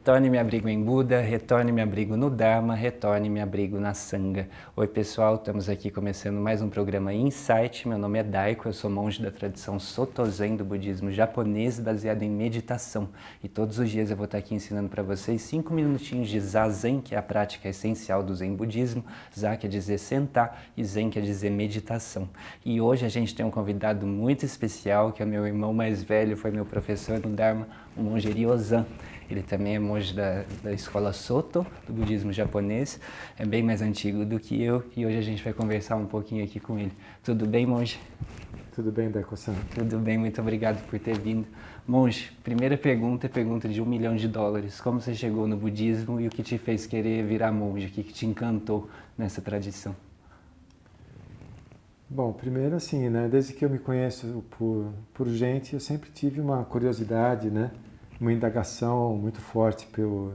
Retorne me abrigo em Buda, retorne me abrigo no Dharma, retorne me abrigo na Sangha. Oi pessoal, estamos aqui começando mais um programa Insight. Meu nome é Daiko, eu sou monge da tradição Soto Zen do budismo japonês, baseado em meditação. E todos os dias eu vou estar aqui ensinando para vocês 5 minutinhos de Zazen, que é a prática essencial do Zen budismo. Za quer dizer sentar e Zen quer dizer meditação. E hoje a gente tem um convidado muito especial, que é meu irmão mais velho, foi meu professor no Dharma, o monge Ryozan. Ele também é monge da escola Soto, do budismo japonês, é bem mais antigo do que eu, e hoje a gente vai conversar um pouquinho aqui com ele. Tudo bem, monge? Tudo bem, Daiko-san? Tudo bem, muito obrigado por ter vindo. Monge, primeira pergunta é pergunta de $1 milhão. Como você chegou no budismo e o que te fez querer virar monge? O que te encantou nessa tradição? Bom, primeiro assim, né, desde que eu me conheço por gente, eu sempre tive uma curiosidade, né, uma indagação muito forte pelo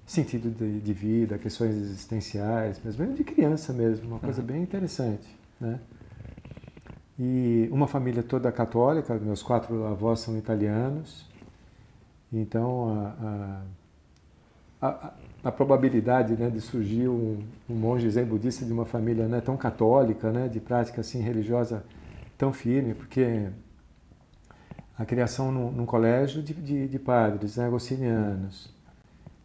sentido de vida, questões existenciais, mas mesmo de criança mesmo, uma coisa bem interessante, né? E uma família toda católica, meus 4 avós são italianos, então a probabilidade, né, de surgir um monge zen budista de uma família, né, tão católica, né, de prática assim, religiosa tão firme, porque a criação num colégio de padres, né, agostinianos,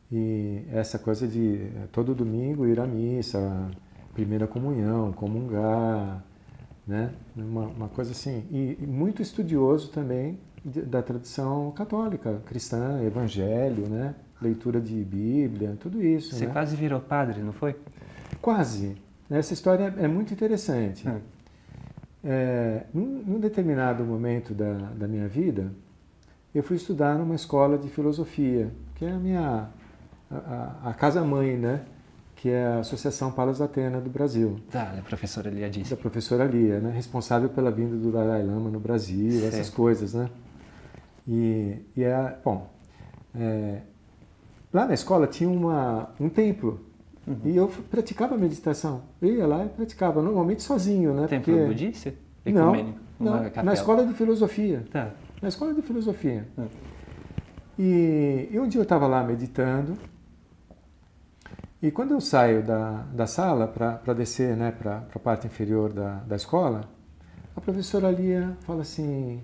e essa coisa de todo domingo ir à missa, primeira comunhão, comungar, né, uma coisa assim, e muito estudioso também da tradição católica, cristã, evangelho, né, leitura de Bíblia, tudo isso. Você, né, quase virou padre, não foi? Quase. Essa história é muito interessante. Num determinado momento da minha vida, eu fui estudar numa escola de filosofia, que é a casa-mãe, né? Que é a Associação Palas Atena do Brasil. Tá, da professora Lia disse. Da professora Lia, né? Responsável pela vinda do Dalai Lama no Brasil, certo, essas coisas, né? Lá na escola tinha um templo, e eu praticava meditação. Eu ia lá e praticava, normalmente sozinho, né? Templo budista? Não, na escola de filosofia. Tá. Na escola de filosofia. E um dia eu estava lá meditando, e quando eu saio da sala para descer, né, para a parte inferior da escola, a professora Lia fala assim,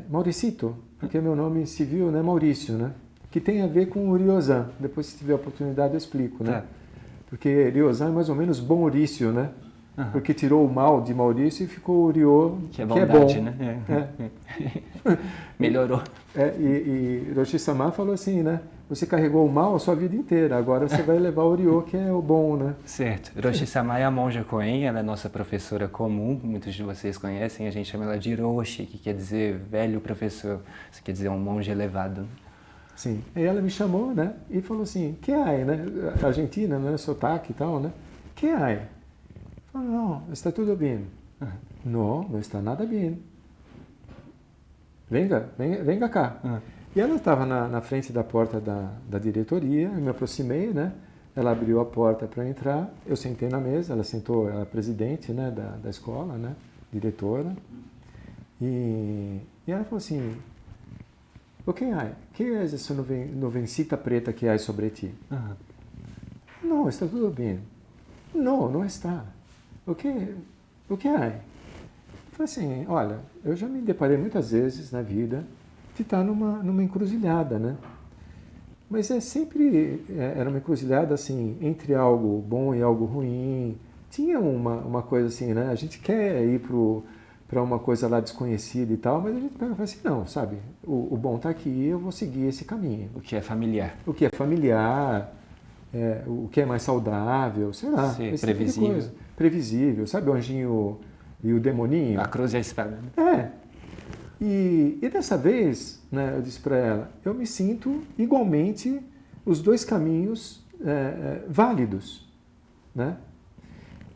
Mauricito, porque meu nome civil, né, Maurício, né? Que tem a ver com o Ryozan. Depois, se tiver a oportunidade, eu explico, né? Porque Ryozan é mais ou menos bom Maurício, né? Porque tirou o mal de Maurício e ficou o Ryo, que é bondade, bom. Né? Melhorou. E Roshi-sama falou assim, né? Você carregou o mal a sua vida inteira, agora você vai levar o Ryo, que é o bom, né? Certo. Roshi-sama é a monja Koen, ela é nossa professora comum, muitos de vocês conhecem, a gente chama ela de Roshi, que quer dizer velho professor, isso quer dizer um monge elevado. Sim. Aí ela me chamou, né? E falou assim, que hay, né? Argentina, né? Sotaque e tal, né? Que hay? Falei, não, está tudo bem. Não está nada bem. Venga cá. E ela estava na frente da porta da diretoria, eu me aproximei, né? Ela abriu a porta para entrar, eu sentei na mesa, ela sentou, ela é presidente, né, da escola, né? Diretora. E ela falou assim, o que há? Que é essa nuvencita preta que há sobre ti? Não, está tudo bem. Não está. O que há? Eu falei assim, olha, eu já me deparei muitas vezes na vida de estar numa encruzilhada, né? Mas era uma encruzilhada assim, entre algo bom e algo ruim. Tinha uma coisa assim, né? A gente quer ir para uma coisa lá desconhecida e tal, mas a gente pega e fala assim, não, sabe, o bom está aqui, eu vou seguir esse caminho. O que é familiar. O que é familiar, o que é mais saudável, sei lá. Sim, previsível. Tipo previsível, sabe o anjinho e o demoninho? A cruz e a espada. Né? E dessa vez, né, eu disse para ela, eu me sinto igualmente os dois caminhos válidos, né?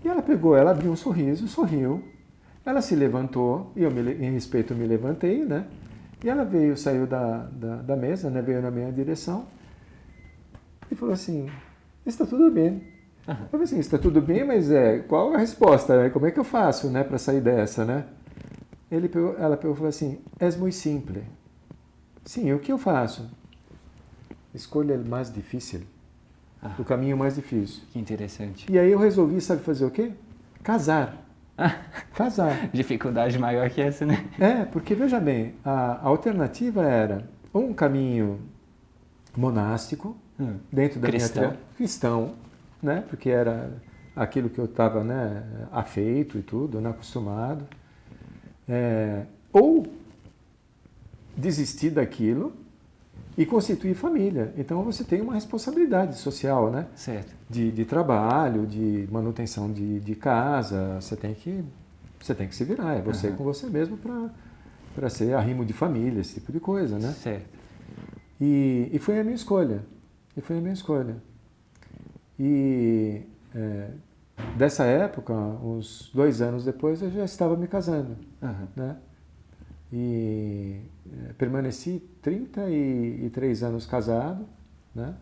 E ela abriu um sorriso, sorriu, ela se levantou, e eu, em respeito, me levantei, né? E ela saiu da mesa, né? Veio na minha direção e falou assim, está tudo bem. Eu falei assim, está tudo bem, mas qual a resposta? Né? Como é que eu faço, né, para sair dessa, né? Ela pegou e falou assim, és muito simples. Sim, o que eu faço? escolha o mais difícil, Ah, o caminho mais difícil. que interessante. E aí eu resolvi, sabe fazer o quê? Casar. Casar. Dificuldade maior que essa, né? Porque veja bem, a alternativa era um caminho monástico, dentro da Cristão. cristão, né? Porque era aquilo que eu estava, né, afeito e tudo, né, acostumado. Ou desistir daquilo e constituir família. Então você tem uma responsabilidade social, né? Certo. De trabalho, de manutenção de casa. Você tem que se virar. É você com você mesmo para ser arrimo de família, esse tipo de coisa, né? Certo. E foi a minha escolha. E dessa época, uns 2 anos depois, eu já estava me casando, né? E permaneci 33 anos casado, né?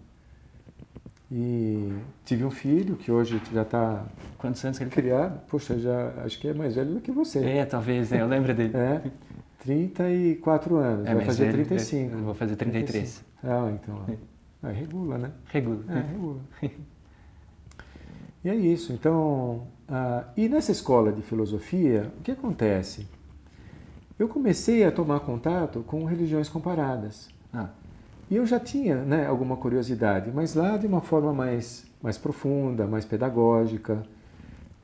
E tive um filho que hoje já está Quantos anos que ele tem? criado. Poxa, acho que é mais velho do que você. Talvez, né? Eu lembro dele. 34 anos, vai mais fazer velho. 35. Eu vou fazer 33. Então. Regula, né? Regula. Regula. E é isso. Então, e nessa escola de filosofia, o que acontece? Eu comecei a tomar contato com religiões comparadas. E eu já tinha, né, alguma curiosidade, mas lá de uma forma mais profunda, mais pedagógica.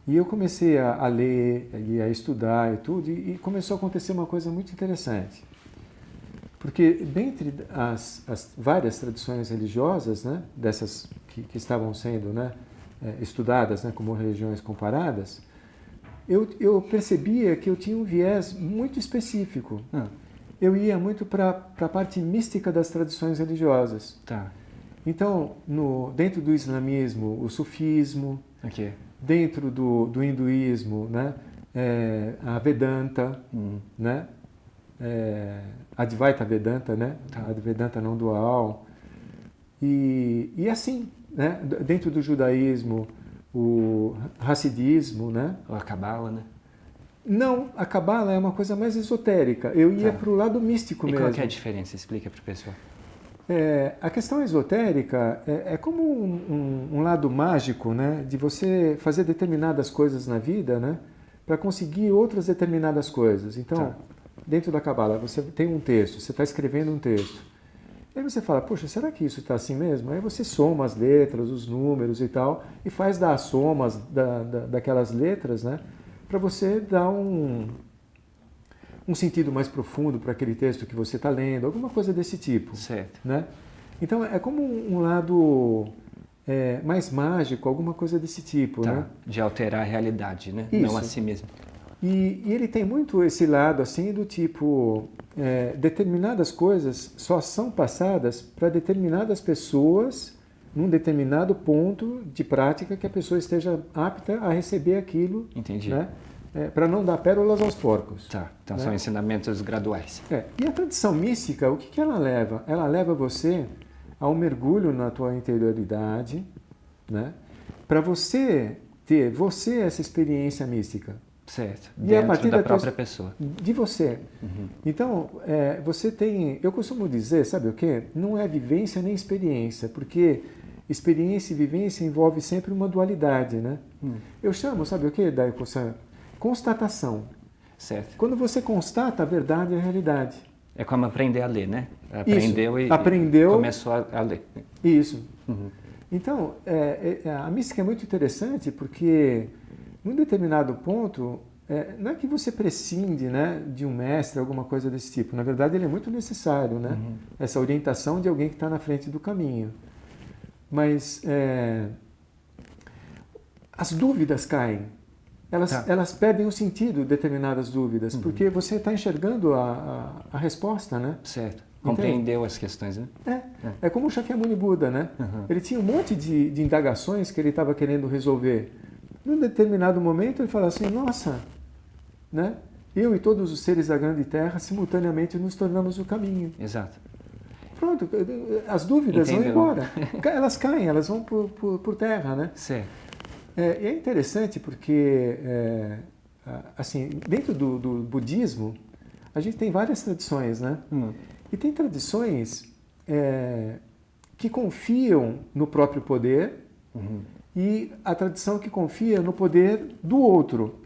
E eu comecei a ler e a estudar e tudo, e começou a acontecer uma coisa muito interessante. Porque dentre as várias tradições religiosas, né, dessas que estavam sendo, né, estudadas, né, como religiões comparadas, eu percebia que eu tinha um viés muito específico. Eu ia muito para a parte mística das tradições religiosas. Tá. Então, dentro do islamismo, o sufismo, Ok. dentro do hinduísmo, né, a Vedanta, né, Advaita Vedanta, né, Advaita não dual, e assim, né, dentro do judaísmo, o Hassidismo, né? Ou a Cabala, né? Não, a Cabala é uma coisa mais esotérica. Eu ia para o lado místico mesmo. E qual que é a diferença? Explica para o pessoal. A questão esotérica é como um lado mágico, né? De você fazer determinadas coisas na vida, né? Para conseguir outras determinadas coisas. Então, dentro da Cabala, você tem um texto, você está escrevendo um texto. Aí você fala, poxa, será que isso está assim mesmo? Aí você soma as letras, os números e tal, e faz das somas daquelas letras, né? Para você dar um sentido mais profundo para aquele texto que você está lendo, alguma coisa desse tipo. Certo. Né? Então é como um lado mais mágico, alguma coisa desse tipo. Né? De alterar a realidade, né? Isso. Não a si mesmo. E ele tem muito esse lado assim do tipo, determinadas coisas só são passadas para determinadas pessoas num determinado ponto de prática que a pessoa esteja apta a receber aquilo. Entendi. Né? Para não dar pérolas aos porcos. Então né? São ensinamentos graduais. E a tradição mística, o que ela leva? Ela leva você a um mergulho na tua interioridade, né? Para você ter essa experiência mística. Certo. E a partir da própria pessoa. De você. Então, você tem... Eu costumo dizer, sabe o quê? Não é vivência nem experiência, porque experiência e vivência envolve sempre uma dualidade, né? Eu chamo, sabe o quê, Daiko-san? Constatação. Certo. Quando você constata a verdade e a realidade. É como aprender a ler, né? Aprendeu e começou a ler. Isso. Então, a mística é muito interessante porque, num determinado ponto, não é que você prescinde, né, de um mestre, alguma coisa desse tipo. Na verdade, ele é muito necessário, né? Essa orientação de alguém que está na frente do caminho. Mas as dúvidas caem. Elas perdem o sentido, determinadas dúvidas, porque você está enxergando a resposta, né? Certo. Compreendeu as questões, né? É como o Shakyamuni Buda, né? Ele tinha um monte de indagações que ele estava querendo resolver. Num determinado momento ele fala assim, nossa, né? Eu e todos os seres da grande terra simultaneamente nos tornamos o caminho. Exato. Pronto, as dúvidas vão embora. Elas caem, elas vão por terra, né? Certo. É interessante porque, assim, dentro do budismo, a gente tem várias tradições, né? E tem tradições que confiam no próprio poder e a tradição que confia no poder do outro.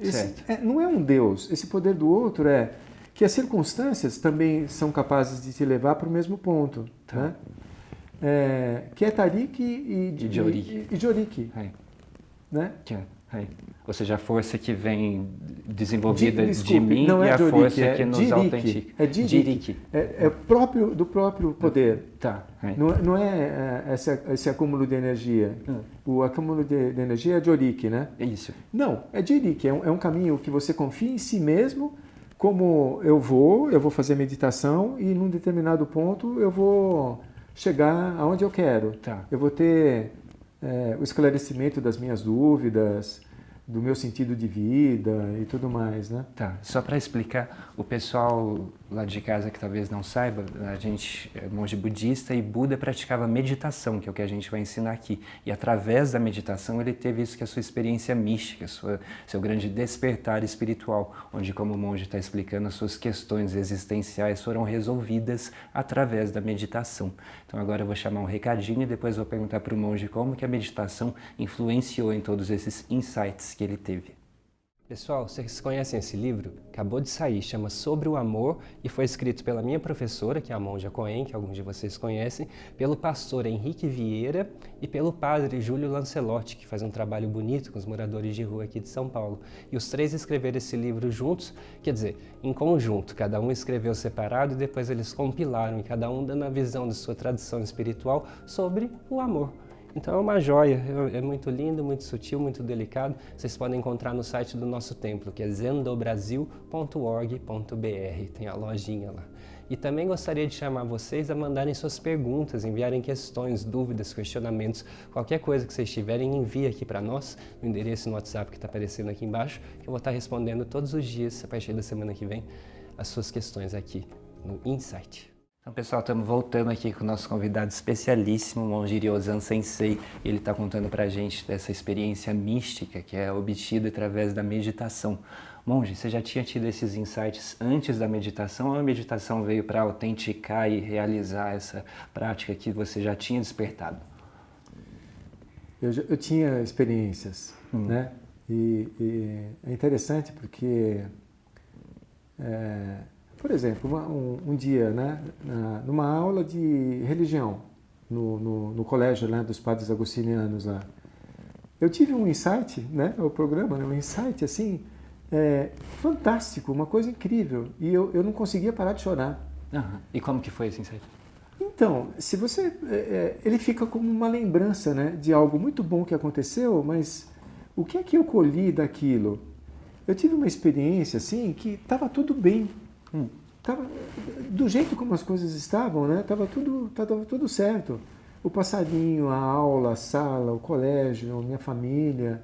Não é um Deus. Esse poder do outro é que as circunstâncias também são capazes de te levar para o mesmo ponto. Né? Que é Tariq e Joriki. Né? Ou seja, a força que vem desenvolvida Desculpe, de mim não e é a força força que nos autentica. É Jiriki. É do próprio poder. Não é esse acúmulo de energia. O acúmulo de energia é Joriki, né? É isso. Não, é Jiriki. É um caminho que você confia em si mesmo, como eu vou fazer meditação e num determinado ponto eu vou chegar aonde eu quero. Eu vou ter o esclarecimento das minhas dúvidas, do meu sentido de vida e tudo mais, né? Só para explicar, o pessoal lá de casa que talvez não saiba, a gente é monge budista e Buda praticava meditação, que é o que a gente vai ensinar aqui. E através da meditação ele teve isso que é a sua experiência mística, seu grande despertar espiritual, onde, como o monge está explicando, as suas questões existenciais foram resolvidas através da meditação. Então agora eu vou chamar um recadinho e depois vou perguntar para o monge como que a meditação influenciou em todos esses insights que ele teve. Pessoal, vocês conhecem esse livro? Acabou de sair, chama Sobre o Amor e foi escrito pela minha professora, que é a Monja Coen, que alguns de vocês conhecem, pelo pastor Henrique Vieira e pelo padre Júlio Lancelotti, que faz um trabalho bonito com os moradores de rua aqui de São Paulo. E os três escreveram esse livro juntos, quer dizer, em conjunto, cada um escreveu separado e depois eles compilaram, e cada um dando a visão de sua tradição espiritual sobre o amor. Então é uma joia, é muito lindo, muito sutil, muito delicado. Vocês podem encontrar no site do nosso templo, que é zendobrasil.org.br, tem a lojinha lá. E também gostaria de chamar vocês a mandarem suas perguntas, enviarem questões, dúvidas, questionamentos, qualquer coisa que vocês tiverem, envie aqui para nós, no endereço no WhatsApp que está aparecendo aqui embaixo, que eu vou estar respondendo todos os dias, a partir da semana que vem, as suas questões aqui no Insight. Então, pessoal, estamos voltando aqui com o nosso convidado especialíssimo, o monge Ryozan Sensei. Ele está contando para a gente dessa experiência mística que é obtida através da meditação. Monge, você já tinha tido esses insights antes da meditação ou a meditação veio para autenticar e realizar essa prática que você já tinha despertado? Eu tinha experiências, né? E é interessante porque... por exemplo, um dia, né, numa aula de religião, no colégio, né, dos padres agostinianos lá, eu tive um insight, né, o programa, né, um insight assim, fantástico, uma coisa incrível, e eu não conseguia parar de chorar. E como que foi esse insight? Então, se você, ele fica como uma lembrança, né, de algo muito bom que aconteceu, mas o que é que eu colhi daquilo? Eu tive uma experiência assim que estava tudo bem. Tava, do jeito como as coisas estavam, né? Tava tudo certo. O passarinho, a aula, a sala, o colégio, minha família.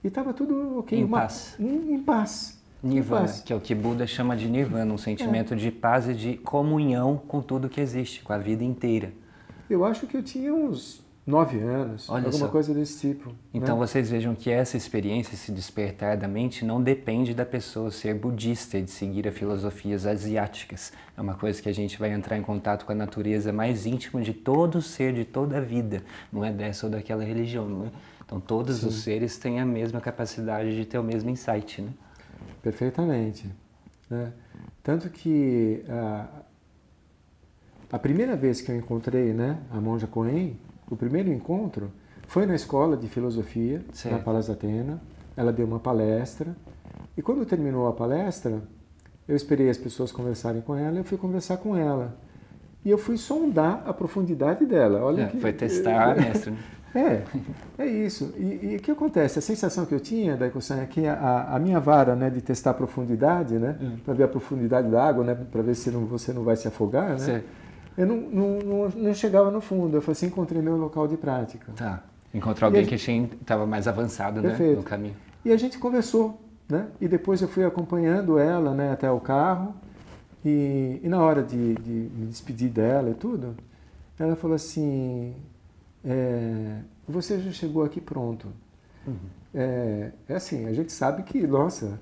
E estava tudo ok. Em paz. Em paz. Nirvana, que é o que Buda chama de nirvana, um sentimento de paz e de comunhão com tudo que existe, com a vida inteira. Eu acho que eu tinha uns 9 anos, alguma coisa desse tipo. Então, né? Vocês vejam que essa experiência, esse despertar da mente, não depende da pessoa ser budista e de seguir as filosofias asiáticas. É uma coisa que a gente vai entrar em contato com a natureza mais íntima de todo ser, de toda a vida. Não é dessa ou daquela religião, não é? Então, todos os seres têm a mesma capacidade de ter o mesmo insight, né? Perfeitamente. Né? Tanto que a primeira vez que eu encontrei, né, a Monja Coen, o primeiro encontro foi na escola de filosofia, na Palas Atena. Ela deu uma palestra e quando terminou a palestra, eu esperei as pessoas conversarem com ela e eu fui conversar com ela. E eu fui sondar a profundidade dela. Olha foi testar a mestra. É isso. E o que acontece? A sensação que eu tinha, Daiko-san, é que a minha vara, né, de testar a profundidade, né, para ver a profundidade da água, né, para ver se você não vai se afogar, né, eu não chegava no fundo. Eu falei assim, encontrei meu local de prática. Encontrou alguém que estava mais avançado, né, no caminho. E a gente conversou, né, e depois eu fui acompanhando ela, né, até o carro. E na hora de me despedir dela e tudo, ela falou assim... você já chegou aqui pronto. É assim, a gente sabe que, nossa,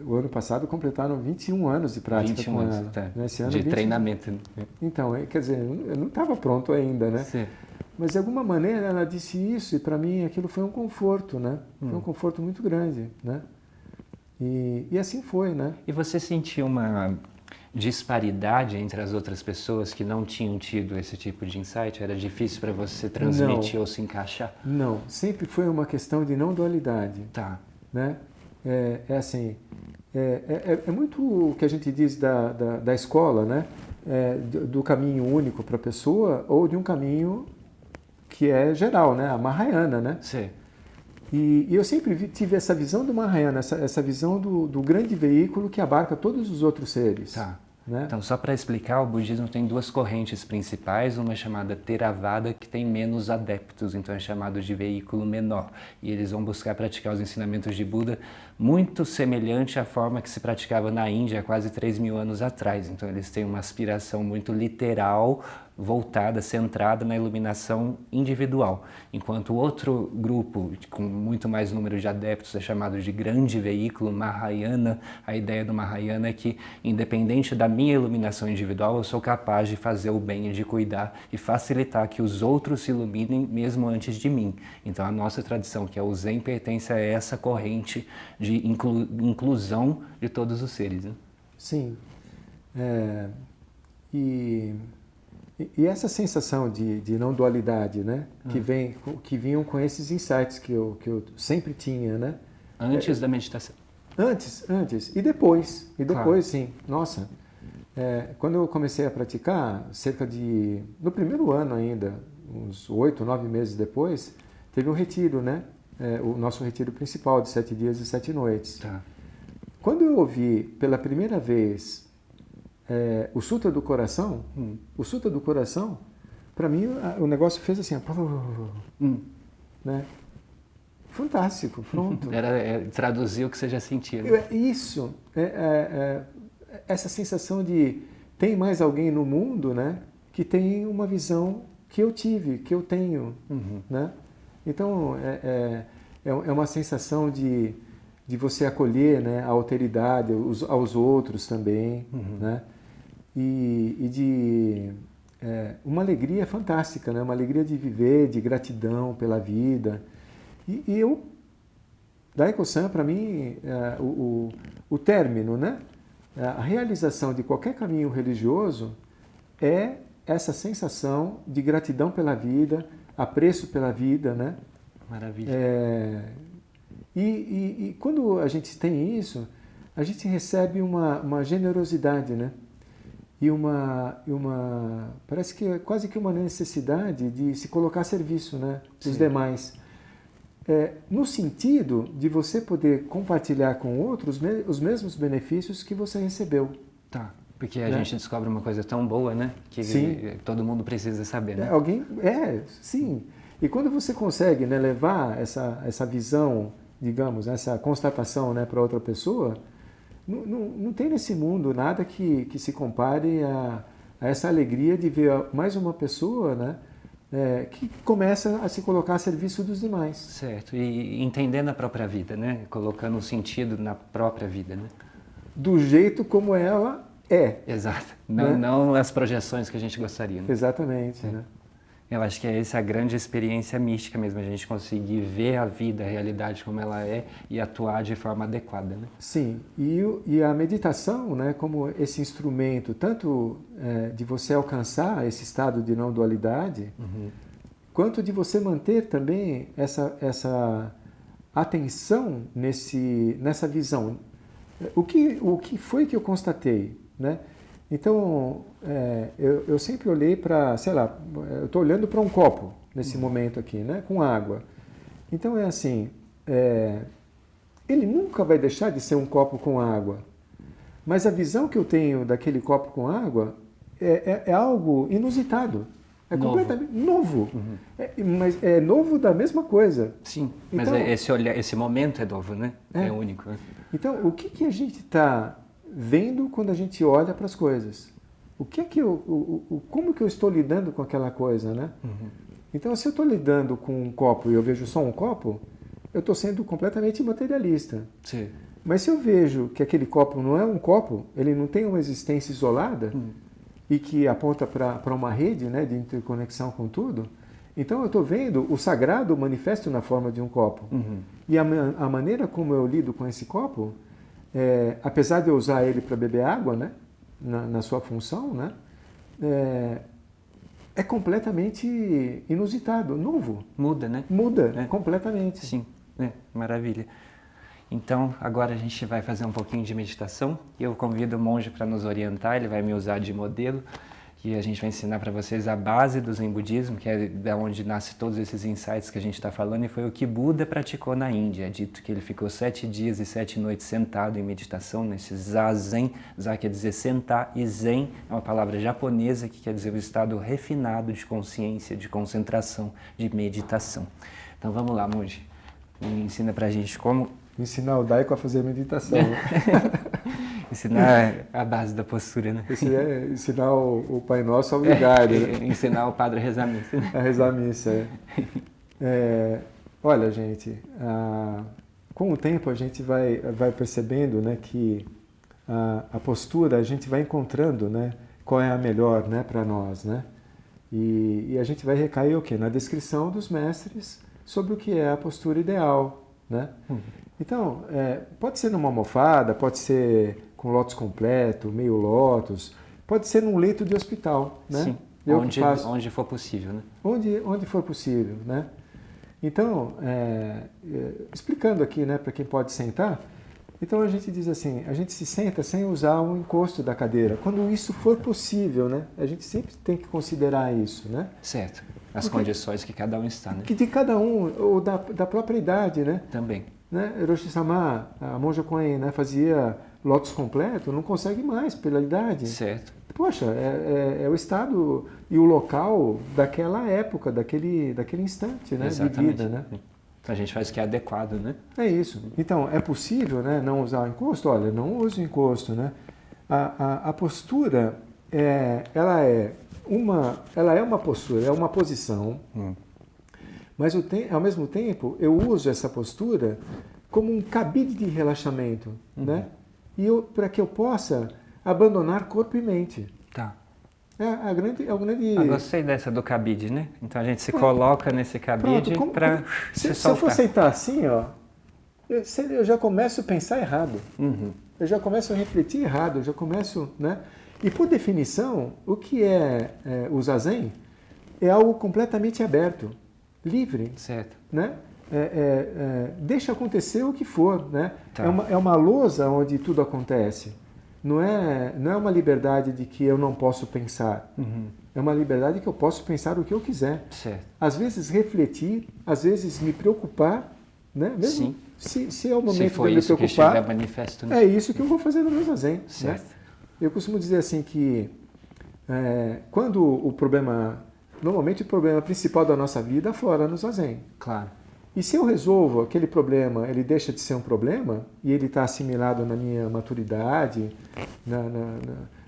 o ano passado completaram 21 anos de prática 21 com anos, ela. tá. Nesse ano, De 20... treinamento. Então, quer dizer, eu não estava pronto ainda, né? Sim. Mas de alguma maneira ela disse isso e para mim aquilo foi um conforto, né? Foi um conforto muito grande, né? E assim foi, né? E você sentiu uma disparidade entre as outras pessoas que não tinham tido esse tipo de insight? Era difícil para você transmitir ou se encaixar? Não, sempre foi uma questão de não dualidade, Tá. né? Assim, é muito o que a gente diz da escola, né? Do caminho único para a pessoa ou de um caminho que é geral, né? A Mahayana, né? Sim. E eu sempre tive essa visão do Mahayana, essa visão do grande veículo que abarca todos os outros seres. Tá. Né? Então, só para explicar, o budismo tem duas correntes principais, uma chamada Theravada, que tem menos adeptos, então é chamado de veículo menor. E eles vão buscar praticar os ensinamentos de Buda muito semelhante à forma que se praticava na Índia há quase 3.000 anos atrás. Então, eles têm uma aspiração muito literal, voltada, centrada na iluminação individual. Enquanto o outro grupo, com muito mais número de adeptos, é chamado de grande veículo Mahayana. A ideia do Mahayana é que, independente da minha iluminação individual, eu sou capaz de fazer o bem e de cuidar e facilitar que os outros se iluminem mesmo antes de mim. Então, a nossa tradição, que é o Zen, pertence a essa corrente de inclusão de todos os seres. Né? Sim. E essa sensação de não dualidade, né? Que vinham com esses insights que eu sempre tinha, né? Antes da meditação. Antes. E depois. Claro. Sim. Nossa. Quando eu comecei a praticar, no primeiro ano ainda, uns 8, 9 meses depois, teve um retiro, né? O nosso retiro principal, de 7 dias e 7 noites. Tá. Quando eu ouvi pela primeira vez o Sutra do Coração, para mim o negócio fez assim, né? Fantástico, pronto. Traduzir o que você já sentia. Né? Isso, essa sensação de tem mais alguém no mundo, né, que tem uma visão que eu tive, que eu tenho, né? Então é uma sensação de você acolher, né, a alteridade, aos outros também, né? E de uma alegria fantástica, né? Uma alegria de viver, de gratidão pela vida. E Daiko-san, para mim, o término, né? A realização de qualquer caminho religioso é essa sensação de gratidão pela vida, apreço pela vida, né? Maravilha. E quando a gente tem isso, a gente recebe uma generosidade, né? E parece que é quase que uma necessidade de se colocar a serviço, né, dos demais. No sentido de você poder compartilhar com outros os mesmos benefícios que você recebeu. Tá, porque a gente descobre uma coisa tão boa, né, que todo mundo precisa saber, né? Sim. E quando você consegue, né, levar essa visão, digamos, essa constatação, né, para outra pessoa, não tem nesse mundo nada que se compare a essa alegria de ver mais uma pessoa, né, que começa a se colocar a serviço dos demais. Certo, e entendendo a própria vida, né? Colocando um sentido na própria vida, né? Do jeito como ela é. Exato, Né? não as projeções que a gente gostaria. Né? Exatamente, né? Eu acho que essa é a grande experiência mística mesmo, a gente conseguir ver a vida, a realidade como ela é e atuar de forma adequada, né? Sim, e a meditação, né, como esse instrumento, tanto de você alcançar esse estado de não dualidade, quanto de você manter também essa atenção nessa visão. O que foi que eu constatei, né? Então, eu sempre olhei para, sei lá, eu estou olhando para um copo nesse momento aqui, né, com água. Então é assim, ele nunca vai deixar de ser um copo com água, mas a visão que eu tenho daquele copo com água é algo inusitado, completamente novo, mas é novo da mesma coisa. Sim, então, mas esse momento é novo, né? É único. Né? Então, o que a gente está vendo quando a gente olha para as coisas? Como que eu estou lidando com aquela coisa, né? Então, se eu estou lidando com um copo e eu vejo só um copo, eu estou sendo completamente materialista. Sim. Mas se eu vejo que aquele copo não é um copo, ele não tem uma existência isolada e que aponta para uma rede, né, de interconexão com tudo, então eu estou vendo o sagrado manifesto na forma de um copo. E a maneira como eu lido com esse copo, apesar de eu usar ele para beber água, né, na sua função, né, é completamente inusitado, novo. Muda, né? Muda completamente. Sim, maravilha. Então, agora a gente vai fazer um pouquinho de meditação. Eu convido o monge para nos orientar, ele vai me usar de modelo. E a gente vai ensinar para vocês a base do Zen Budismo, que é da onde nasce todos esses insights que a gente está falando, e foi o que Buda praticou na Índia. É dito que ele ficou 7 dias e 7 noites sentado em meditação, nesse Zazen. Za quer dizer sentar, e Zen é uma palavra japonesa que quer dizer o estado refinado de consciência, de concentração, de meditação. Então vamos lá, monge. Ensina para a gente como... Ensinar o Daiko a fazer meditação. Ensinar a base da postura, né? Ensinar o Pai Nosso a obrigar, né? Ensinar o padre a rezar a missa. A rezar a missa, olha, gente, com o tempo a gente vai percebendo, né, que a postura, a gente vai encontrando, né, qual é a melhor, né, para nós, né? E a gente vai recair o quê? Na descrição dos mestres sobre o que é a postura ideal, né? Então, pode ser numa almofada, pode ser com lótus completo, meio lótus, pode ser num leito de hospital, né? Sim, onde for possível, né? Onde for possível, né? Então, explicando aqui, né, para quem pode sentar, então a gente diz assim, a gente se senta sem usar o encosto da cadeira, quando isso for possível, né? A gente sempre tem que considerar isso, né? Certo, as condições que cada um está, né? Que de cada um, ou da própria idade, né? Também. Né? Hiroshi-sama, a monja Koen, né, fazia lótus completo, não consegue mais pela idade. Certo. Poxa, é o estado e o local daquela época, daquele instante, né, de vida, né? A gente faz o que é adequado, né? É isso. Então, é possível, né, não usar o encosto? Olha, não use o encosto, né? A postura, ela é uma postura, é uma posição. Mas ao mesmo tempo, eu uso essa postura como um cabide de relaxamento, né? E para que eu possa abandonar corpo e mente. Tá. É o grande... Eu gostei dessa do cabide, né? Então a gente se coloca nesse cabide para se soltar. Se eu for sentar assim, ó, eu já começo a pensar errado. Eu já começo a refletir errado, eu já começo, né? E por definição, o que é o Zazen é algo completamente aberto. Livre, certo, né? Deixa acontecer o que for, né? Tá. É uma lousa onde tudo acontece. Não é uma liberdade de que eu não posso pensar. É uma liberdade que eu posso pensar o que eu quiser. Certo. Às vezes refletir, às vezes me preocupar, né? Mesmo se é o momento de me preocupar, que manifesto, né? é isso que eu vou fazer no meu Zazen. Certo. Né? Eu costumo dizer assim que quando o problema... Normalmente o problema principal da nossa vida aflora no Zazen. Claro. E se eu resolvo aquele problema, ele deixa de ser um problema e ele está assimilado na minha maturidade,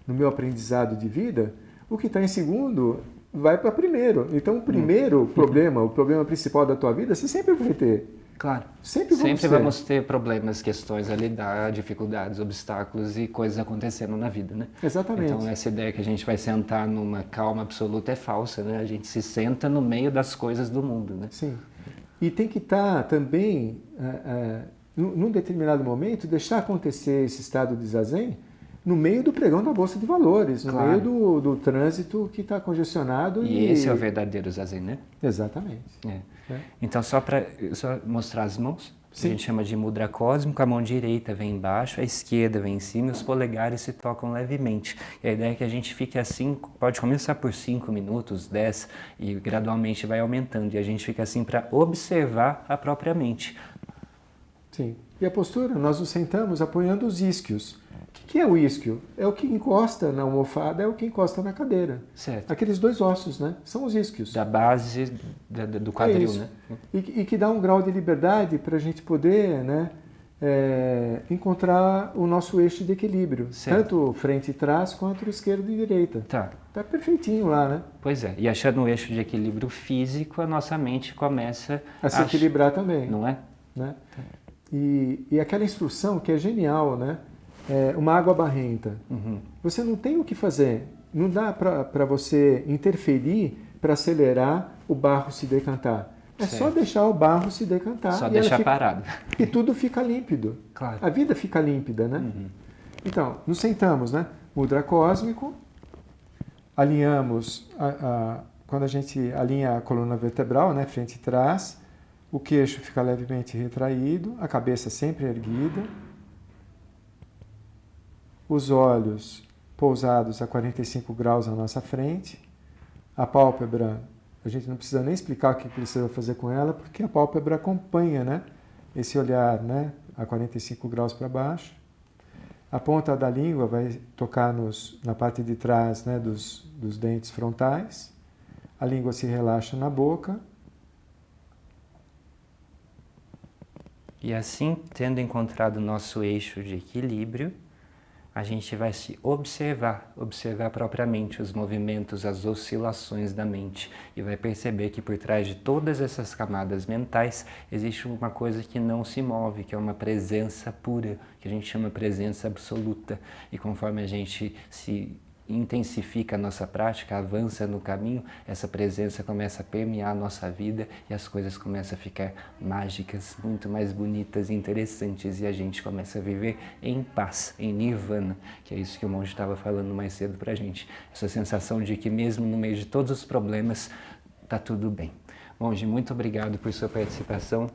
no meu aprendizado de vida, o que está em segundo vai para primeiro. Então o primeiro problema, o problema principal da tua vida, você sempre vai ter. Claro. Sempre vamos ter problemas, questões a lidar, dificuldades, obstáculos e coisas acontecendo na vida, né? Exatamente. Então essa ideia que a gente vai sentar numa calma absoluta é falsa, né? A gente se senta no meio das coisas do mundo, né? Sim. E tem que estar também, num determinado momento, deixar acontecer esse estado de Zazen no meio do pregão da Bolsa de Valores, no meio do trânsito que está congestionado. E esse é o verdadeiro Zazen, né? Exatamente. Então, só para mostrar as mãos, a gente chama de mudra cósmica, a mão direita vem embaixo, a esquerda vem em cima e os polegares se tocam levemente. E a ideia é que a gente fique assim, pode começar por 5 minutos, 10, e gradualmente vai aumentando. E a gente fica assim para observar a própria mente. Sim. E a postura, nós nos sentamos apoiando os isquios. O que é o isquio? É o que encosta na almofada, é o que encosta na cadeira. Certo. Aqueles dois ossos, né? São os isquios. Da base do quadril, né? E que dá um grau de liberdade para a gente poder, né, encontrar o nosso eixo de equilíbrio. Certo. Tanto frente e trás, quanto esquerda e direita. Tá. Tá perfeitinho lá, né? Pois é. E achando o eixo de equilíbrio físico, a nossa mente começa a se equilibrar também. Não é? né? E aquela instrução que é genial, né? Uma água barrenta. Você não tem o que fazer. Não dá para você interferir para acelerar o barro se decantar. É só deixar o barro se decantar. Só deixar parado. E tudo fica límpido. Claro. A vida fica límpida, né? Então, nos sentamos, né? Mudra cósmico. Alinhamos, quando a gente alinha a coluna vertebral, né? Frente e trás. O queixo fica levemente retraído. A cabeça sempre erguida. Os olhos pousados a 45 graus à nossa frente. A pálpebra, a gente não precisa nem explicar o que precisa fazer com ela, porque a pálpebra acompanha, né, esse olhar, né, a 45 graus para baixo. A ponta da língua vai tocar na parte de trás, né, dos dentes frontais. A língua se relaxa na boca. E assim, tendo encontrado o nosso eixo de equilíbrio, a gente vai se observar propriamente os movimentos, as oscilações da mente e vai perceber que por trás de todas essas camadas mentais existe uma coisa que não se move, que é uma presença pura, que a gente chama presença absoluta. E conforme a gente se intensifica a nossa prática, avança no caminho, essa presença começa a permear a nossa vida e as coisas começam a ficar mágicas, muito mais bonitas e interessantes e a gente começa a viver em paz, em nirvana, que é isso que o monge estava falando mais cedo pra gente. Essa sensação de que mesmo no meio de todos os problemas, tá tudo bem. Monge, muito obrigado por sua participação.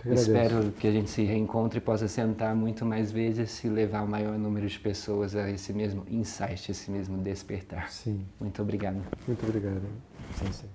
Espero que a gente se reencontre e possa sentar muito mais vezes e levar o maior número de pessoas a esse mesmo insight, esse mesmo despertar. Sim. Muito obrigado. Muito obrigado, Sensei.